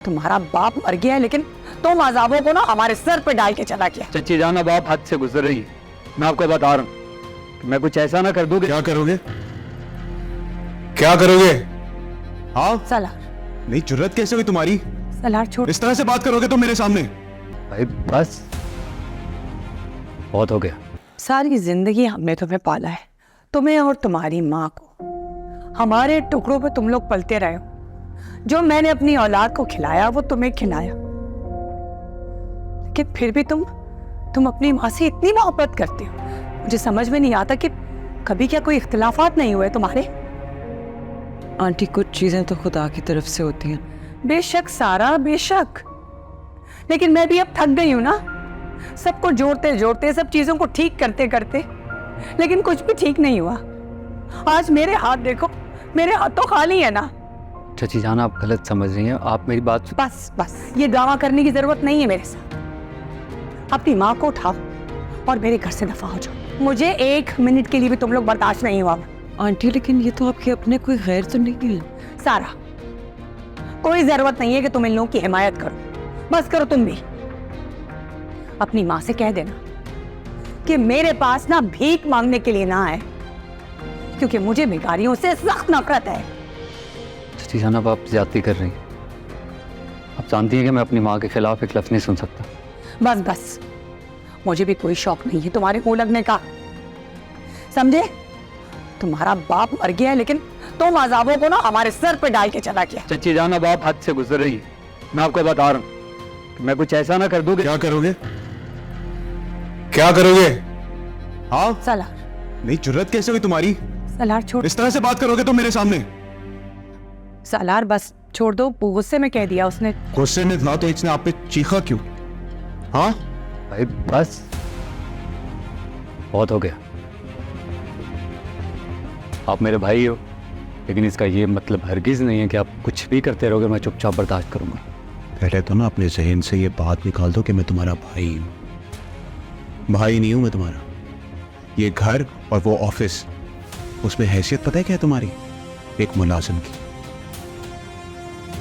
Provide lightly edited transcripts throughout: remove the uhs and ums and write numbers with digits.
तुम्हारा बाप मर गया है, लेकिन तुम अजाबों को ना हमारे सर पे डाल के चला गया। चच्ची जान अब आप हद से गुजर रही है। मैं आपको बता रहा हूँ कि मैं कुछ ऐसा ना कर दूं कि क्या करोगे? क्या करोगे? हाँ सलार, नहीं, जुर्रत कैसे हुई तुम्हारी? सलार छोड़। इस तरह से बात करोगे तुम मेरे सामने? भाई बस बहुत हो गया। सारी जिंदगी हमने तुम्हें पाला है, तुम्हें और तुम्हारी माँ को। हमारे टुकड़ों पे तुम लोग पलते रहे हो। जो मैंने अपनी औलाद को खिलाया वो तुम्हें खिलाया, लेकिन फिर भी तुम अपनी माँ से इतनी मोहब्बत करते हो। मुझे समझ में नहीं आता कि कभी क्या कोई इख्तिलाफात नहीं हुए तुम्हारे? आंटी, कुछ चीजें तो खुदा की तरफ से होती हैं। बेशक सारा, बेशक, लेकिन मैं भी अब थक गई हूं ना, सबको जोड़ते जोड़ते, सब चीजों को ठीक करते करते, लेकिन कुछ भी ठीक नहीं हुआ। आज मेरे हाथ देखो, मेरे हाथ तो खाली है ना। चची जान आप गलत समझ रही हैं, आप मेरी बात बस बस, ये ड्रामा करने की जरूरत नहीं है मेरे साथ। अपनी माँ को उठाओ और मेरे घर से दफा हो जाओ। मुझे 1 मिनट के लिए भी तुम लोग बर्दाश्त नहीं हुआ। आंटी, लेकिन ये तो आपके अपने कोई गैर तो नहीं है। सारा, कोई जरूरत नहीं है कि तुम इन लोगों की हिमायत करो, बस करो तुम भी। अपनी माँ से कह देना कि मेरे पास ना भीख मांगने के लिए ना आए, क्योंकि मुझे भिखारियों से सख्त नफरत है। चची जान अब आप ज्यादती कर रही हैं। आप जानती हैं कि मैं अपनी माँ के खिलाफ एक लफ्ज़ नहीं सुन सकता। बस बस, मुझे भी कोई शौक नहीं है तुम्हारे मुंह लगने का, समझे? तुम्हारा बाप मर गया है, लेकिन तुम अजाबों को ना हमारे सर पे डाल के चला गया। चच्ची जान अब आप हद से गुजर रही है। मैं आपको बता रहा हूँ कि मैं कुछ ऐसा ना कर दूं कि क्या करोगे? क्या करोगे? हाँ सलार, नहीं, जुर्रत कैसे हुई तुम्हारी? सलार छोड़। इस तरह से बात करोगे तुम मेरे सामने? सलार बस छोड़ दो, गुस्से में कह दिया उसने। गुस्से में था तो इसने आप पे चीखा क्यों? हाँ भाई बस बहुत हो गया। आप मेरे भाई हो, लेकिन इसका ये मतलब हरगिज नहीं है कि आप कुछ भी करते रहोगे मैं चुपचाप बर्दाश्त करूंगा। पहले तो ना अपने जहन से ये बात निकाल दो कि मैं तुम्हारा भाई हूं। भाई नहीं हूं मैं तुम्हारा। ये घर और वो ऑफिस, उसमें हैसियत पता है क्या है तुम्हारी? एक मुलाजिम की।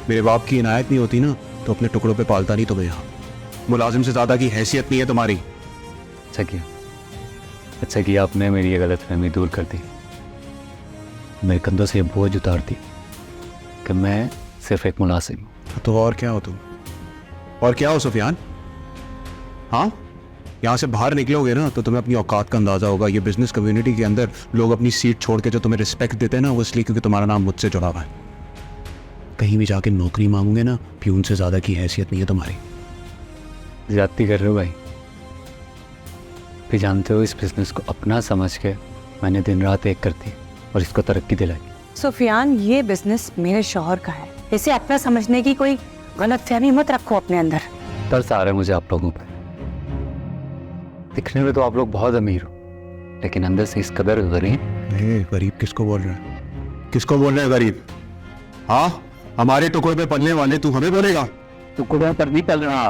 मेरे बाप की इनायत नहीं होती ना तो अपने टुकड़ों पे पालता नहीं तुम्हें यहाँ। मुलाजिम से ज्यादा की हैसियत नहीं है तुम्हारी। अच्छा किया आपने मेरी ये गलतफहमी दूर कर दी। मेरे कंधों से ये बोझ उतार दी कि मैं सिर्फ एक मुलाजिम हूं। तो और क्या हो तुम? और क्या हो सुफियान? हाँ, यहाँ से बाहर निकलोगे ना तो तुम्हें अपनी औकात का अंदाजा होगा। ये बिजनेस कम्युनिटी के अंदर लोग अपनी सीट छोड़ के जो तुम्हें रिस्पेक्ट देते हैं ना, वो इसलिए क्योंकि तुम्हारा नाम मुझसे जुड़ा हुआ है। कहीं भी जाके नौकरी मांगोगे ना, प्यून से ज्यादा की हैसियत नहीं है तुम्हारी। ज्यादती कर रहे हो भाई। फिर जानते हो इस बिजनेस को अपना समझ के मैंने दिन रात एक कर दी और इसको तरक्की दिलाई। सुफियान, ये बिजनेस मेरे शौहर का है, इसे अपना समझने की कोई गलतफहमी मत रखो अपने अंदर। तरस आ रहा है मुझे आप लोगों पर। दिखने में तो आप लोग बहुत अमीर हो, लेकिन अंदर से इस कदर गरीब। गरीब किसको बोल रहा है? किसको बोल रहा है गरीब? हाँ, हमारे टुकड़े पे पलने वाले तू हमें बोलेगा? टुकड़ों पर नहीं पल रहा,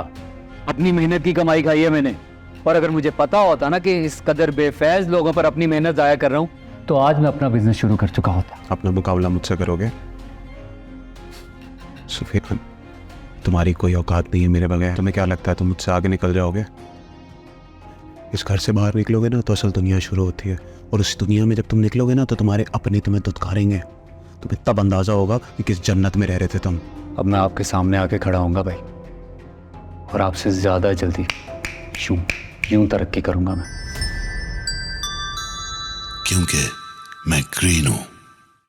अपनी मेहनत की कमाई खाई है मैंने। और अगर मुझे पता होता ना कि इस कदर बेफैज लोगों पर अपनी मेहनत जाया कर रहा हूँ, तो आज मैं अपना बिजनेस शुरू कर चुका होता। अपना मुकाबला मुझसे करोगे? सुफियान, तुम्हारी कोई औकात नहीं है मेरे बगैर। तुम्हें क्या लगता है तुम मुझसे आगे निकल जाओगे? इस घर से बाहर निकलोगे ना तो असल दुनिया शुरू होती है, और उस दुनिया में जब तुम निकलोगे ना तो तुम्हारे अपने तुम्हें दुत्कारेंगे। तुम्हें तब अंदाजा होगा कि किस जन्नत में रह रहे थे तुम। अब मैं आपके सामने आके खड़ा होऊंगा भाई, और आपसे ज्यादा जल्दी यूं तरक्की करूंगा मैं। क्योंकि मैं ग्रीन हूं।